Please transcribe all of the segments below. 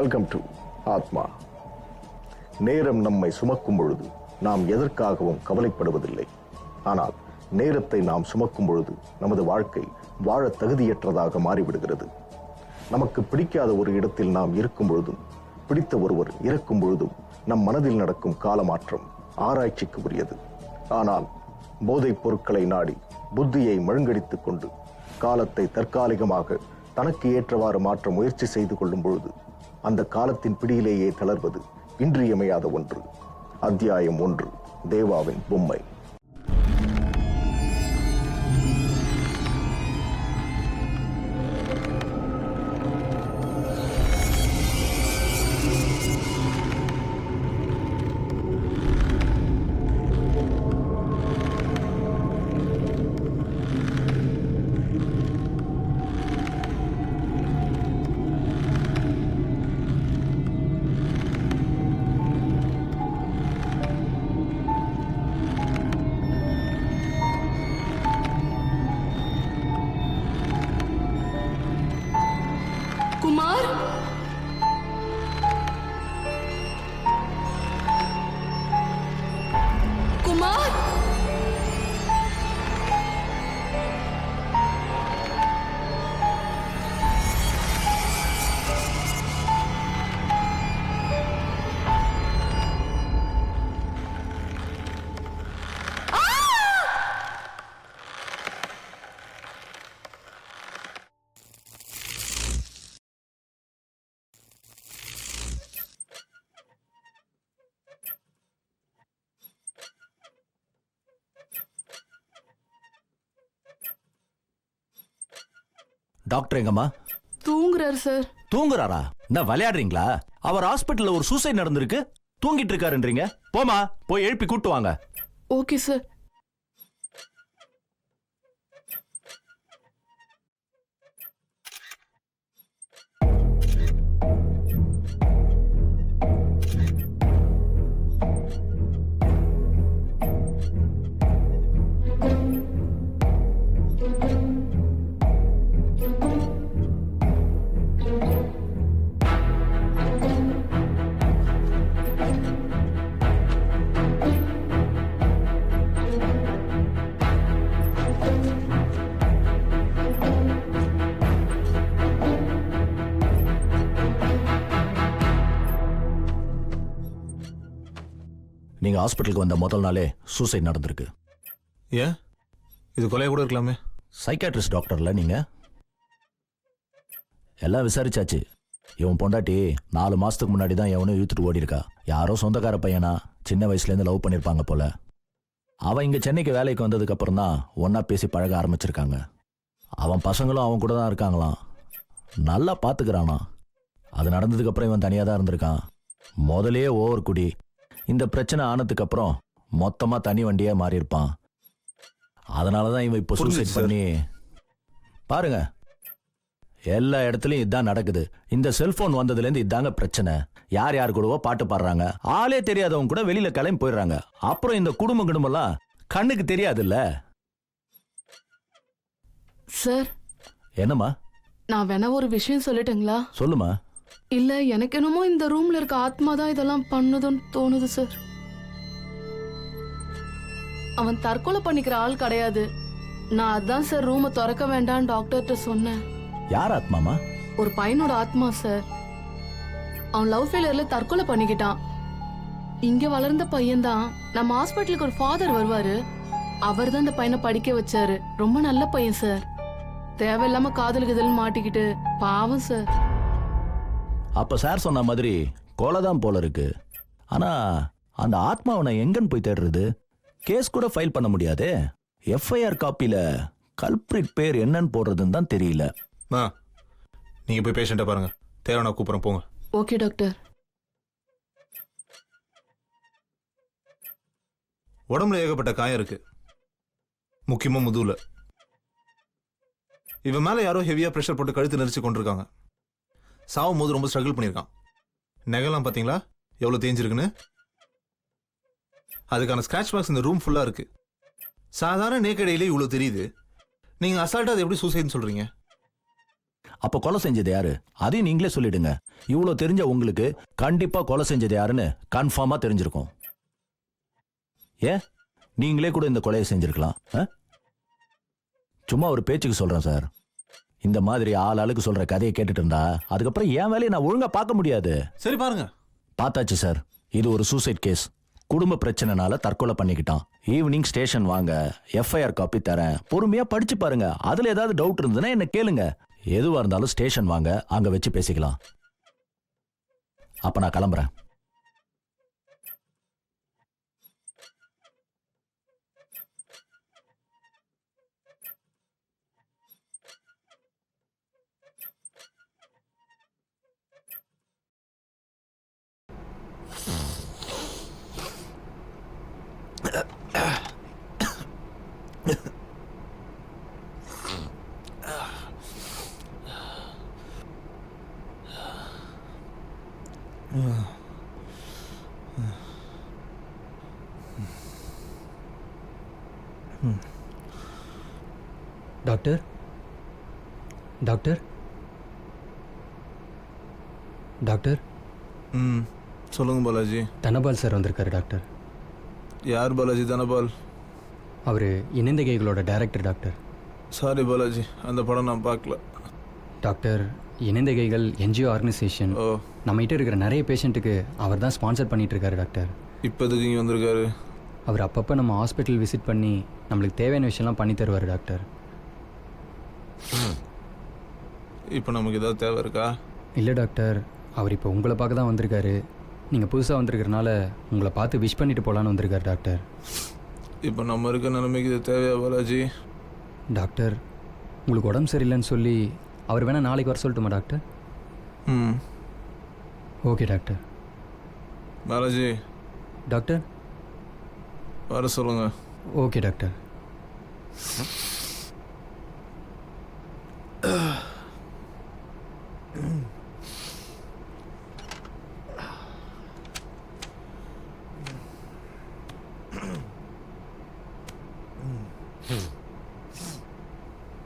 Welcome to ஆத்மா. நேரம் நம்மை சுமக்கும் பொழுது நாம் எதற்காகவும் கவலைப்படுவதில்லை. ஆனால் நேரத்தை நாம் சுமக்கும் பொழுது நமது வாழ்க்கை வாழ தகுதியற்றதாக மாறிவிடுகிறது. நமக்கு பிடிக்காத ஒரு இடத்தில் நாம் இருக்கும் பொழுதும், பிடித்த ஒருவர் இறக்கும் பொழுதும் நம் மனதில் நடக்கும் காலமாற்றம் ஆராய்ச்சிக்கு உரியது. ஆனால் போதைப் பொருட்களை நாடி புத்தியை மழுங்கடித்துக் கொண்டு காலத்தை தற்காலிகமாக தனக்கு ஏற்றவாறு மாற்ற முயற்சி செய்து கொள்ளும் பொழுது அந்த காலத்தின் பிடியிலேயே தளர்வது இன்றியமையாத ஒன்று. அத்தியாயம் 1, தேவாவின் பொம்மை. குமார், குமார், டாக்டர் எங்கம்மா? தூங்குறாரு சார். தூங்குறாரா? என்ன விளையாடுறீங்களா? அவர் ஹாஸ்பிட்டல்ல ஒரு சூசைட் நடந்திருக்கு, தூங்கிட்டு இருக்காருன்றீங்க. போமா, போய் எழுப்பி கூட்டு வாங்க. Okay sir. நீங்க ஹாஸ்பிட்டலுக்கு வந்த முதல் நாளே சூசைட் நடந்திருக்கு. ஏன்? இது கொலையா கூட இருக்கலாமே. சைக்காட்ரிஸ்ட் டாக்டர்ல நீங்க? எல்லாம் விசாரிச்சாச்சு. இவன் பொண்டாட்டி 4 மாசத்துக்கு முன்னாடி தான் எவனும் இழுத்துட்டு ஓடி இருக்கா. யாரோ சொந்தக்கார பையனா, சின்ன வயசுல இருந்து லவ் பண்ணிருப்பாங்க போல. அவன் இங்க சென்னைக்கு வேலைக்கு வந்ததுக்கு அப்புறம் தான் ஒன்னா பேசி பழக ஆரம்பிச்சிருக்காங்க. அவன் பசங்களும் அவன் கூட தான் இருக்காங்களாம். நல்லா பாத்துக்கிறானா. அது நடந்ததுக்கு அப்புறம் இவன் தனியா தான் இருந்திருக்கான். முதலே ஓவர் குடி. இந்த பிரச்சனை ஆனதுக்கு அப்புறம் மொத்தமா தனி வண்டியா மாறி இருப்பான். அதனாலதான் இவன் இப்ப சூசைட் பண்ணி. பாருங்க, எல்லா இடத்துலயும் இதான் நடக்குது. இந்த செல்போன் வந்ததுல இருந்து இதாங்க பிரச்சனை. யார் யார் கூடவோ பாட்டு பாடுறாங்க, ஆளே தெரியாதவங்க கூட வெளியில கிளம்பி போயிடுறாங்க. அப்புறம் இந்த குடும்பம் எல்லாம் கண்ணுக்கு தெரியாதுல்ல. சார், என்னம்மா? நான் வேணா ஒரு விஷயம் சொல்லட்டுங்களா? சொல்லுமா. இல்ல, எனக்கு என்னமோ இந்த ரூம்ல இருக்க ஆத்மா தான் இதெல்லாம் பண்ணுதுன்னு தோணுது சார். அவன் தற்கொலை பண்ணிக்கிற ஆள் கிடையாது. நான் அதான் சார் ரூமை திறக்க வேண்டாம் டாக்டர்கிட்ட சொன்னேன். யார் ஆத்மாமா? ஒரு பையனோட ஆத்மா சார். அவன் லவ் ஃபெயிலியர்ல தற்கொலை பண்ணிக்கிட்டான். இங்க வளர்ந்த பையன் தான். நம்ம ஹாஸ்பிட்டலுக்கு ஒரு ஃபாதர் வருவாரு, அவர் தான் இந்த பையனை படிக்க வச்சாரு. ரொம்ப நல்ல பையன் சார். தேவையில்லாம காதலுக்கு இதில் மாட்டிக்கிட்டு பாவம் சார். அப்ப சார் சொன்ன மாதிரி கொலைதான் போல இருக்கு. ஆனா அந்த ஆத்மாவனை எங்கன்னு போய் தேடுறது? கேஸ் கூட ஃபைல் பண்ண முடியாதே. எஃப்ஐஆர் காப்பில கல்பிரிட் பேர் என்னன்னு போடுறதுன்னு தான் தெரியல. நீங்க போய் பேஷண்ட்டை பாருங்க. தேவை நான் கூப்பிடுறேன், போங்க. Okay doctor. உடம்புல ஏகப்பட்ட காயம் இருக்கு, முக்கியமா முதுகுல. இவன் மேல யாரோ ஹெவியா பிரஷர் போட்டு கழுத்து நெரிச்சு கொண்டிருக்காங்க. சாவும் போது ரொம்ப ஸ்ட்ரகிள் பண்ணியிருக்கான். நகைலாம் பாத்தீங்களா எவ்வளவு தேஞ்சிருக்குன்னு? அதுக்கான ஸ்கிராட்ச் மார்க்ஸ் இந்த ரூம் ஃபுல்லா இருக்கு. சாதாரண நேக்கடையிலே இவ்வளவு தெரியுது. நீங்க அசால்ட்டா அதை எப்படி சூசைட்னு சொல்றீங்க? அப்ப கொலை செஞ்சது யாரு அதையும் நீங்களே சொல்லிடுங்க. இவ்வளவு தெரிஞ்ச உங்களுக்கு கண்டிப்பா கொலை செஞ்சது யாருன்னு கன்ஃபார்மா தெரிஞ்சிருக்கும். ஏன் நீங்களே கூட இந்த கொலையை செஞ்சிருக்கலாம். சும்மா ஒரு பேச்சுக்கு சொல்றேன் சார். இந்த மாதிரி ஆளுக்கு சொல்ற கதையை கேட்டுட்டு இருந்தா அதுக்கப்புறம் என் வேலையை நான் ஒழுங்கா பார்க்க முடியாது. சரி பாருங்க. பார்த்தாச்சு சார், இது ஒரு சூசைட் கேஸ். குடும்ப பிரச்சனைனால தற்கொலை பண்ணிக்கிட்டான். ஈவினிங் ஸ்டேஷன் வாங்க, எஃப்ஐஆர் காப்பி தரேன், பொறுமையா படிச்சு பாருங்க. அதுல ஏதாவது டவுட் இருந்ததுன்னா என்ன கேளுங்க. எதுவா இருந்தாலும் ஸ்டேஷன் வாங்க, அங்க வச்சு பேசிக்கலாம். அப்ப நான் கிளம்புறேன். டாக்டர் டாக்டர் டாக்டர் சொல்லுங்க பாலாஜி. தனபால் சார் வந்திருக்காரு டாக்டர். யார் பாலாஜி தனபால்? அவர் இணைந்த கைகளோட டைரக்டர் டாக்டர். சாரி பாலாஜி, அந்த படம் நான் பார்க்கல. டாக்டர், இணைந்த கைகள் என்ஜிஓ ஆர்கனைசேஷன் ஓ, நம்மகிட்ட இருக்கிற நிறைய பேஷண்ட்டுக்கு அவர் தான் ஸ்பான்சர் பண்ணிட்டு இருக்காரு டாக்டர். இப்போதுக்கு இங்கே வந்திருக்காரு. அவர் அப்பப்போ நம்ம ஹாஸ்பிட்டல் விசிட் பண்ணி நம்மளுக்கு தேவையான விஷயம்லாம் பண்ணி தருவார் டாக்டர். இப்போ நமக்கு ஏதாவது தேவை இருக்கா? இல்லை டாக்டர், அவர் இப்போ உங்களை பார்க்க தான் வந்திருக்காரு. நீங்கள் புதுசாக வந்திருக்கிறனால உங்களை பார்த்து விஷ் பண்ணிட்டு போகலான்னு வந்திருக்காரு டாக்டர். இப்போ நம்ம இருக்க நிலைமைக்கு இது தேவையா பாலாஜி? டாக்டர், உங்களுக்கு உடம்பு சரியில்லைன்னு சொல்லி அவர் வேணால் நாளைக்கு வர சொல்லட்டுமா டாக்டர்? ம், ஓகே டாக்டர். பாலாஜி டாக்டர், வர சொல்லுங்க. Okay doctor.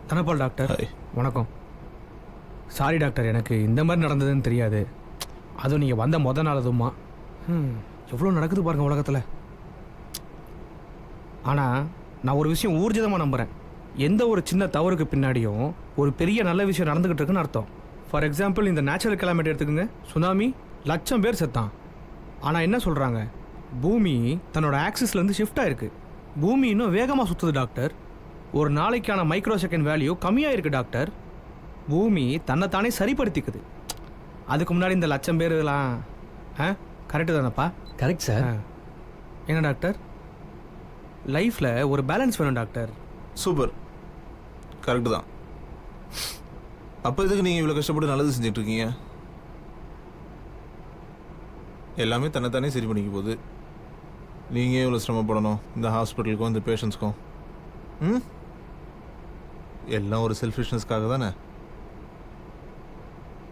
Dhanapal doctor, hi. வணக்கம். சாரி டாக்டர், எனக்கு இந்த மாதிரி நடந்ததுன்னு தெரியாது. அதுவும் நீங்கள் வந்த நாள் அதுவுமா. எவ்வளோ நடக்குது பாருங்கள் உலகத்தில். ஆனால் நான் ஒரு விஷயம் ஊர்ஜிதமாக நம்புகிறேன். எந்த ஒரு சின்ன தவறுக்கு பின்னாடியும் ஒரு பெரிய நல்ல விஷயம் நடந்துக்கிட்டு இருக்குன்னு அர்த்தம். ஃபார் எக்ஸாம்பிள், இந்த நேச்சுரல் கிளைமேட் எடுத்துக்கோங்க. சுனாமி, 1,00,000 பேர் செத்தான். ஆனால் என்ன சொல்கிறாங்க, பூமி தன்னோட ஆக்சிஸ்லேருந்து ஷிஃப்ட் ஆயிருக்கு. பூமி இன்னும் வேகமாக சுற்றுது டாக்டர். ஒரு நாளைக்கான மைக்ரோ செகண்ட் வேல்யூ கம்மியாக இருக்குது டாக்டர். பூமி தன்னைத்தானே சரிப்படுத்திக்குது. அதுக்கு முன்னாடி இந்த 1,00,000 பேர்லாம் கரெக்டு தானப்பா? Correct sir. என்ன டாக்டர், லைஃப்பில் ஒரு பேலன்ஸ் வேணும் டாக்டர். சூப்பர், கரெக்டு தான். அப்போ இதுக்கு நீங்கள் இவ்வளோ கஷ்டப்பட்டு நல்லது செஞ்சுட்டு இருக்கீங்க? எல்லாமே தன்னைத்தானே சரி பண்ணிக்க போகுது. நீங்கள் இவ்வளோ சிரமப்படணும் இந்த ஹாஸ்பிட்டலுக்கும் இந்த பேஷண்ட்ஸ்க்கும். ம், எல்லாம் ஒரு செல்ஃபிஷ்னஸ்க்காக தானே.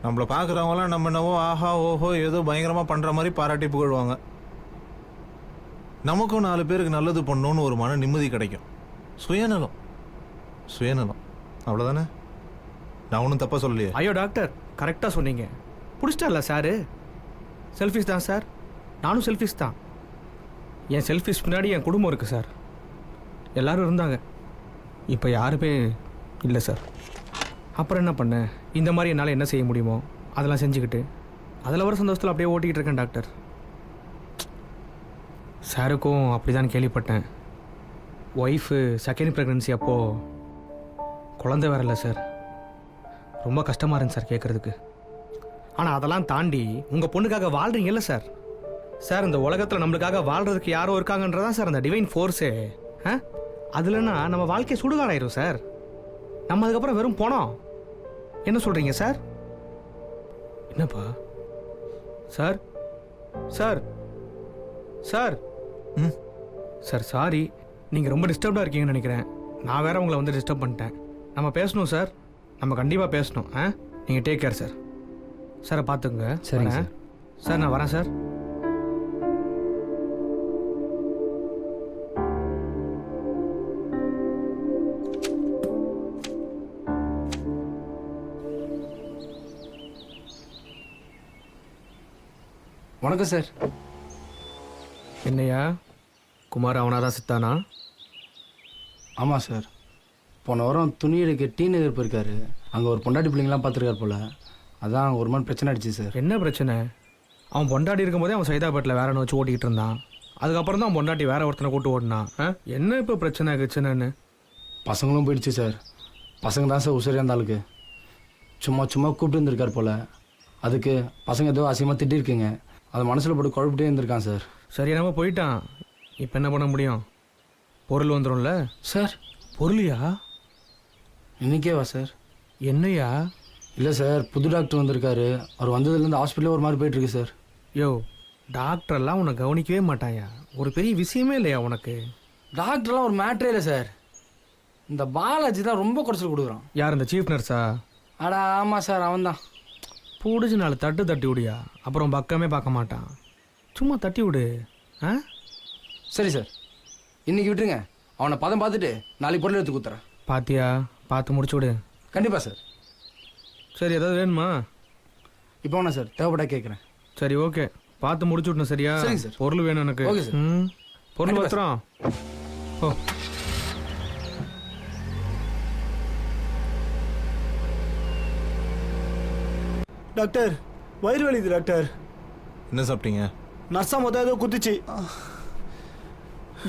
நம்மளை பார்க்குறவங்களாம் நம்ம என்னவோ ஆஹா ஓஹோ ஏதோ பயங்கரமாக பண்ணுற மாதிரி பாராட்டி புகழ்வாங்க. நமக்கும் 4 பேருக்கு நல்லது பண்ணணும்னு ஒரு மன நிம்மதி கிடைக்கும். சுயநலம், சுயநலம், அவ்வளோதானே. நான் ஒன்றும் தப்பாக சொல்லலையே. ஐயோ டாக்டர், கரெக்டாக சொன்னீங்க. பிடிச்சிட்டார்ல சாரு. செல்ஃபிஷ் தான் சார், நானும் செல்ஃபிஷ் தான். என் செல்ஃபிஷ் பின்னாடி என் குடும்பம் இருக்குது சார். எல்லோரும் இருந்தாங்க, இப்போ யாருமே இல்லை சார். அப்புறம் என்ன பண்ணேன், இந்த மாதிரி என்னால் என்ன செய்ய முடியுமோ அதெல்லாம் செஞ்சுக்கிட்டு அதில் வர சந்தோஷத்தில் அப்படியே ஓட்டிக்கிட்டு இருக்கேன் டாக்டர். சாருக்கும் அப்படி தான் கேள்விப்பட்டேன். ஒய்ஃபு செகண்ட் ப்ரெக்னன்சி அப்போது குழந்தை வேற இல்லை சார். ரொம்ப கஷ்டமாக இருந்துச்சு சார் கேட்குறதுக்கு. ஆனால் அதெல்லாம் தாண்டி உங்கள் பொண்ணுக்காக வாழ்கிறீங்கல்ல சார். சார், இந்த உலகத்தில் நம்மளுக்காக வாழ்கிறதுக்கு யாரோ இருக்காங்கன்றதான் சார் அந்த டிவைன் ஃபோர்ஸே. அதுலன்னா நம்ம வாழ்க்கை சுடுகாடாயிரும் சார். நம்ம அதுக்கப்புறம் வெறும் போனோம். என்ன சொல்கிறீங்க சார்? என்னப்பா sir? Sir sir sir sorry, நீங்கள் ரொம்ப டிஸ்டர்ப்டாக இருக்கீங்கன்னு நினைக்கிறேன். நான் வேற உங்களை வந்து டிஸ்டர்ப் பண்ணிட்டேன். நம்ம பேசணும் சார், நம்ம கண்டிப்பாக பேசணும். நீங்கள் டேக் கேர் சார். சாரை பார்த்துக்குங்க. சரிங்க சார். சார் நான் வரேன் சார். வணக்கம் சார். என்னையா குமார் அவனாதான் சித்தானா? ஆமாம் சார். போன வாரம் துணி எடுக்க டி நகர் போயிருக்காரு. அங்கே ஒரு பொண்டாட்டி பிள்ளைங்களாம் பார்த்துருக்காரு போல். அதான் ஒரு மாதிரி பிரச்சனை ஆயிடுச்சு சார். என்ன பிரச்சனை? அவன் பொண்டாட்டி இருக்கும்போதே அவன் சைதாப்பேட்டில் வேற வச்சு ஓட்டிக்கிட்டு இருந்தான். அதுக்கப்புறம் தான் அவன் பொண்டாட்டி வேற ஒருத்தனை கூட்டு ஓடினான். என்ன இப்போ பிரச்சனைன்னு? பசங்களும் போயிடுச்சு சார். பசங்க தான் சார் உசரியாக இருந்த ஆளுக்கு. சும்மா கூப்பிட்டு இருந்திருக்கார் போல். அதுக்கு பசங்க ஏதோ அசிங்கமாக திட்டிருக்குங்க. அதை மனசில் போட்டு குழப்பிட்டே இருந்திருக்கான் சார். சரி, நம்ம போயிட்டான். இப்போ என்ன பண்ண முடியும்? பொருள் வந்துடும்ல சார். பொருளியா? இன்னைக்கே வா சார். என்னையா? இல்லை சார், புது டாக்டர் வந்திருக்காரு. அவர் வந்ததுலேருந்து ஹாஸ்பிட்டலே ஒரு மாதிரி போயிட்டுருக்கு சார். யோ, டாக்டர்லாம் உன்னை கவனிக்கவே மாட்டாயா? ஒரு பெரிய விஷயமே இல்லையா உனக்கு? டாக்டர்லாம் ஒரு மேட்ரே இல்லை சார். இந்த பாலாஜி தான் ரொம்ப குறைச்சல் கொடுக்குறான். யார், இந்த சீஃப் நர்ஸா? அடா ஆமாம் சார், அவன் தான். பிடிச்சி 4 தட்டி விடியா, அப்புறம் பக்கமே பார்க்க மாட்டான். சும்மா தட்டி விடு. சரி சார், இன்னைக்கு விட்டுருங்க. அவனை பதம் பார்த்துட்டு நாளைக்கு பொருள் எடுத்து கொடுத்துறேன். பாத்தியா? பார்த்து முடிச்சு விடு. கண்டிப்பாக சார். சரி, ஏதாவது வேணுமா? இப்போ வேணா சார், தேவைப்பட்டா கேட்குறேன். சரி, ஓகே. பார்த்து முடிச்சு விடணும். சரியா? சரிங்க சார். பொருள் வேணும் எனக்கு. Okay sir. பொருள் பத்திரம். ஓ, டாக்டர், வயிறு வலிக்குது டாக்டர். என்ன சாப்பிட்டீங்க? நர்ஸா ஏதோ குத்துச்சு.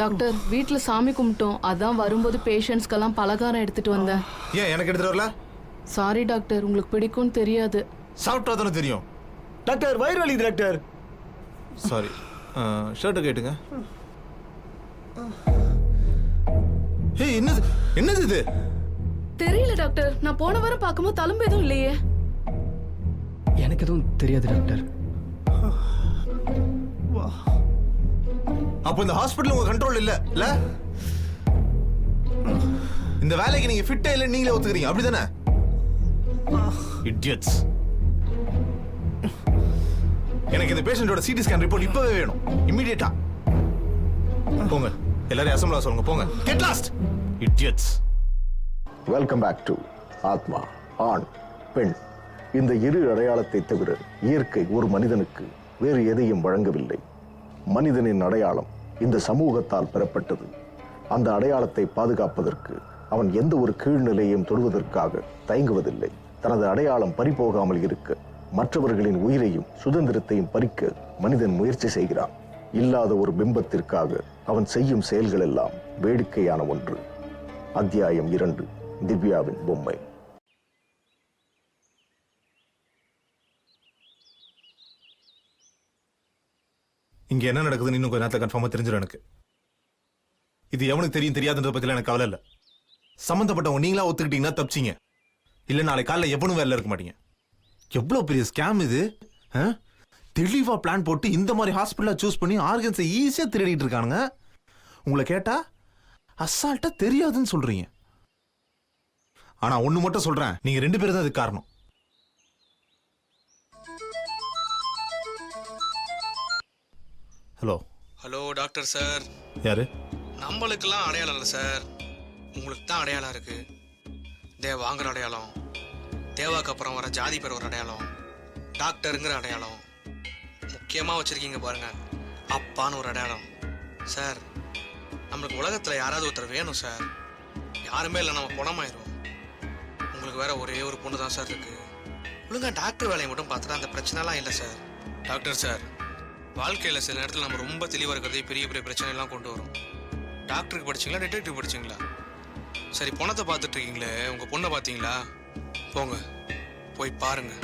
டாக்டர், வீட்ல சாமி கும்பிட்டோம். அதான் வரும்போது பேஷண்ட்ஸ்க்கெல்லாம் பலகாரம் எடுத்துட்டு வந்தேன். ஏன் எனக்கு எடுத்துட்டு வரல? சாரி டாக்டர், உங்களுக்கு பிடிக்கும்னு தெரியாது. சாப்பிட்டா தானே தெரியும். டாக்டர், வயிறு வலிக்குது டாக்டர். சாரி. ஷர்ட்டை கேட்டுங்க. ஏய், என்னது இது? தெரியல டாக்டர், நான் போன வாரம் பார்க்கும்போது தழும்பு எதுவும் இல்லையே. எனக்கு எதுவும் தெரியாது டாக்டர். அப்போ இந்த ஹாஸ்பிடல் உங்க கண்ட்ரோல் இல்ல? இந்த வேலைக்கு நீங்க ஃபிட்டே இல்ல நீங்களே ஒத்துக்கிறீங்க, அப்படிதானே? இடியட்ஸ். எனக்கு இந்த பேஷண்டோட சிடி ஸ்கேன் ரிப்போர்ட் இப்பவே வேணும், இமிடியேட்டா. போங்க, எல்லாரும் அசம்பிளா சொல்லுங்க. போங்க. Get lost idiots. Welcome back to Atma. ஆண், பெண், இந்த இரு அடையாளத்தை தவிர இயற்கை ஒரு மனிதனுக்கு வேறு எதையும் வழங்கவில்லை. மனிதனின் அடையாளம் இந்த சமூகத்தால் பெறப்பட்டது. அந்த அடையாளத்தை பாதுகாப்பதற்கு அவன் எந்த ஒரு கீழ்நிலையையும் தொடுவதற்காக தயங்குவதில்லை. தனது அடையாளம் பறிபோகாமல் இருக்க மற்றவர்களின் உயிரையும் சுதந்திரத்தையும் பறிக்க மனிதன் முயற்சி செய்கிறான். இல்லாத ஒரு பிம்பத்திற்காக அவன் செய்யும் செயல்கள் எல்லாம் வேடிக்கையான ஒன்று. அத்தியாயம் 2, திவ்யாவின் பொம்மை. இங்க என்ன நடக்குதுன்னு இன்னும் கொஞ்ச நேரத்துல கன்ஃபார்மா தெரிஞ்சிடும் எனக்கு. இது எவனுக்கு தெரியாதுன்ற பத்தில எனக்கு கவலை இல்லை. சம்பந்தப்பட்டவங்க நீங்களா ஒத்துக்கிட்டீங்கன்னா தப்பிச்சிங்க. இல்ல நாளை காலைல எவனும் வேலை இருக்க மாட்டீங்க. எவ்வளவு பெரிய ஸ்கேம் இது! தெளிவா பிளான் போட்டு இந்த மாதிரி ஹாஸ்பிட்டலா சூஸ் பண்ணி ஆர்கன்ஸை ஈஸியா திருடிட்டு இருக்கானுங்க. உங்களை கேட்டா அசால்ட்டா தெரியாதுன்னு சொல்றீங்க. ஆனா ஒண்ணு மட்டும் சொல்றேன், நீங்க 2 பேரும் தான் அதுக்கு காரணம். ஹலோ. Hello doctor sir. யாரு? நம்மளுக்கெல்லாம் அடையாளம் இல்லை சார், உங்களுக்கு தான் அடையாளம் இருக்கு. தேவாங்கிற அடையாளம், தேவாக்கு அப்புறம் வர ஜாதி பேர் ஒரு அடையாளம், டாக்டருங்கிற அடையாளம், முக்கியமாக வச்சுருக்கீங்க பாருங்க அப்பான்னு ஒரு அடையாளம். சார், நம்மளுக்கு உலகத்தில் யாராவது ஒருத்தர் வேணும் சார். யாருமே இல்லை, நம்ம பணமாயிரும். உங்களுக்கு வேற ஒரே ஒரு பொண்ணு தான் சார் இருக்கு. ஒழுங்கா டாக்டர் வேலையை மட்டும் பார்த்துட்டு அந்த பிரச்சனைலாம் இல்லை சார். டாக்டர் சார், வாழ்க்கையில் சில நேரத்தில் நம்ம ரொம்ப தெளிவாக இருக்கிறதே பெரிய பெரிய பிரச்சனைலாம் கொண்டு வரும். டாக்டருக்கு படிச்சிங்களா, டிடெக்டிவ் படிச்சிங்களா? சரி, பணத்தை பார்த்துட்டு இருக்கீங்களே, உங்கள் பொண்ணை பார்த்தீங்களா? போங்க, போய் பாருங்க.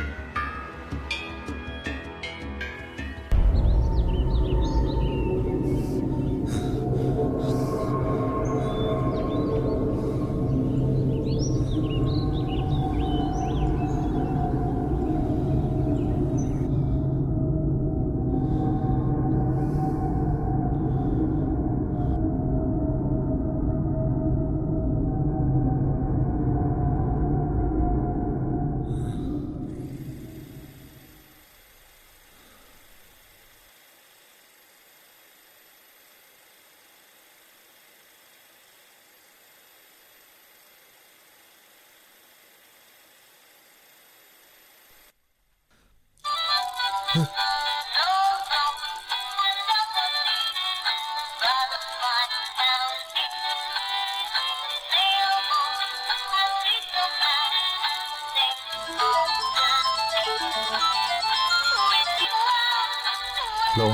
ஹலோ.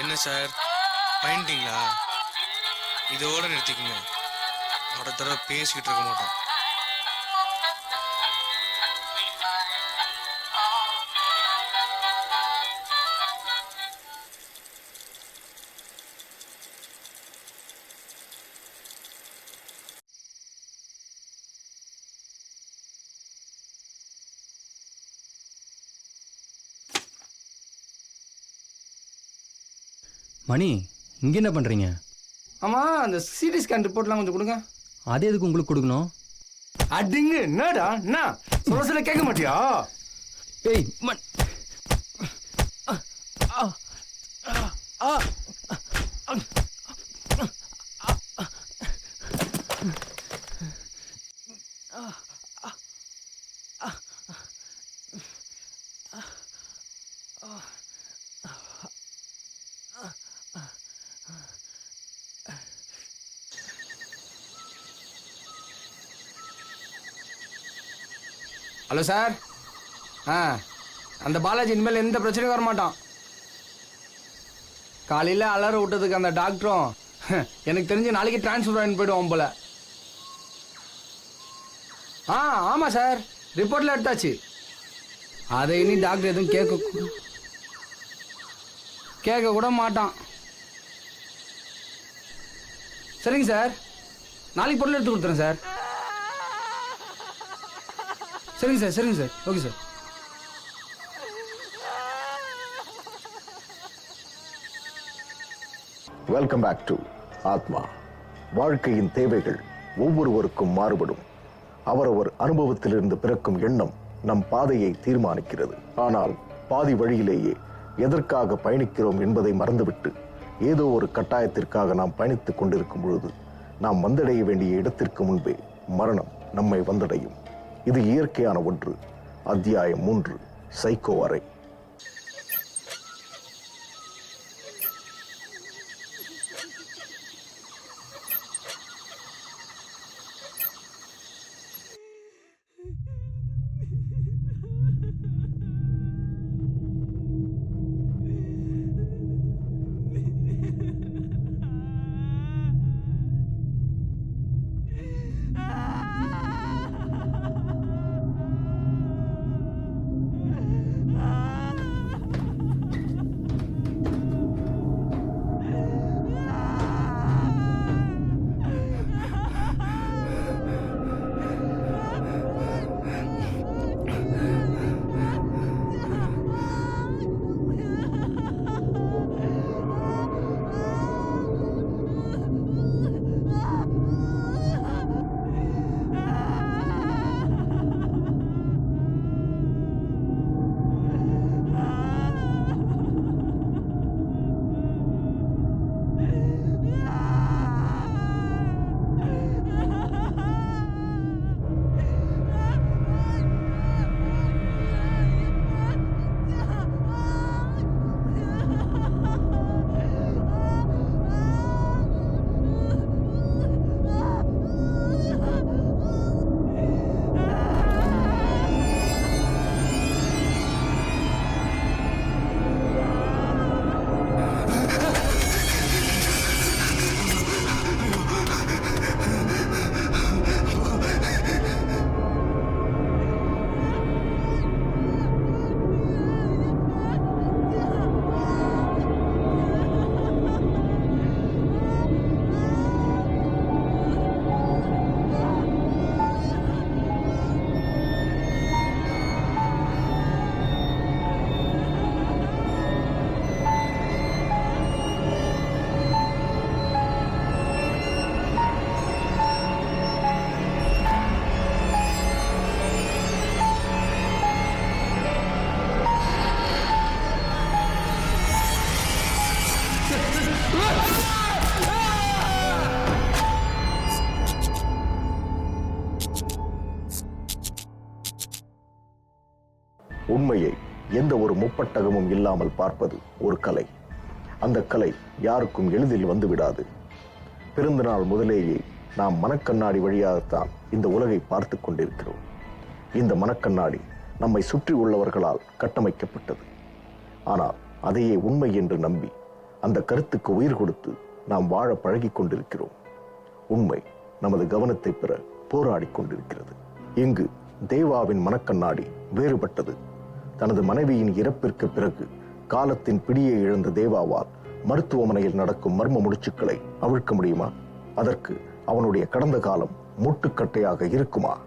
என்ன சார் பயன்ட்டீங்களா? இதோட நிறுத்திக்கங்க. அடுத்த தடவை பேசிக்கிட்டு இருக்க மாட்டோம். மணி, இங்கே என்ன பண்ணுறீங்க? ஆமாம், அந்த சிடி ஸ்கேன் ரிப்போர்ட்லாம் கொஞ்சம் கொடுங்க. அது எதுக்கு உங்களுக்கு கொடுக்கணும்? அடிங்க, என்னடா என்ன சொல்ல சொல்ல கேட்க மாட்டியா? ஏய் ஹலோ சார். அந்த பாலாஜி இனிமேல் எந்த பிரச்சனையும் வர மாட்டான். காலையில் அலற விட்டதுக்கு அந்த டாக்டரும் எனக்கு தெரிஞ்சு நாளைக்கு டிரான்ஸ்ஃபர் பண்ணி போயிடுவோம் போல. ஆமாம் சார், ரிப்போர்ட்டில் எடுத்தாச்சு. அதை இனி டாக்டர் எதுவும் கேட்க கூட மாட்டான். சரிங்க சார், நாளைக்கு பொருள் எடுத்து கொடுத்துறேன் சார். சரிங்க sir, okay sir. Welcome back to Atma. வாழ்க்கையின் தேவைகள் ஒவ்வொருவருக்கும் மாறுபடும். அவரவர் அனுபவத்திலிருந்து பிறக்கும் எண்ணம் நம் பாதையை தீர்மானிக்கிறது. ஆனால் பாதி வழியிலேயே எதற்காக பயணிக்கிறோம் என்பதை மறந்துவிட்டு ஏதோ ஒரு கட்டாயத்திற்காக நாம் பயணித்துக் கொண்டிருக்கும் பொழுது நாம் வந்தடைய வேண்டிய இடத்திற்கு முன்பே மரணம் நம்மை வந்தடையும். இது இயற்கையான ஒன்று. அத்தியாயம் 3, சைக்கோ அறை. உண்மையை எந்த ஒரு முப்பட்டகமும் இல்லாமல் பார்ப்பது ஒரு கலை. அந்த கலை யாருக்கும் எளிதில் வந்துவிடாது. பிறந்த நாள் முதலேயே நாம் மனக்கண்ணாடி வழியாகத்தான் இந்த உலகை பார்த்து கொண்டிருக்கிறோம். இந்த மனக்கண்ணாடி நம்மை சுற்றி உள்ளவர்களால் கட்டமைக்கப்பட்டது. ஆனால் அதையே உண்மை என்று நம்பி அந்த கருத்துக்கு உயிர் கொடுத்து நாம் வாழ பழகிக் கொண்டிருக்கிறோம். உண்மை நமது கவனத்தை பெற போராடிக் கொண்டிருக்கிறது. இங்கு தேவாவின் மனக்கண்ணாடி வேறுபட்டது. தனது மனைவியின் இறப்பிற்கு பிறகு காலத்தின் பிடியை இழந்த தேவாவால் மருத்துவமனையில் நடக்கும் மர்ம முடிச்சுக்களை அவிழ்க்க முடியுமா? அதற்கு அவனுடைய கடந்த காலம் முட்டுக்கட்டையாக இருக்குமா?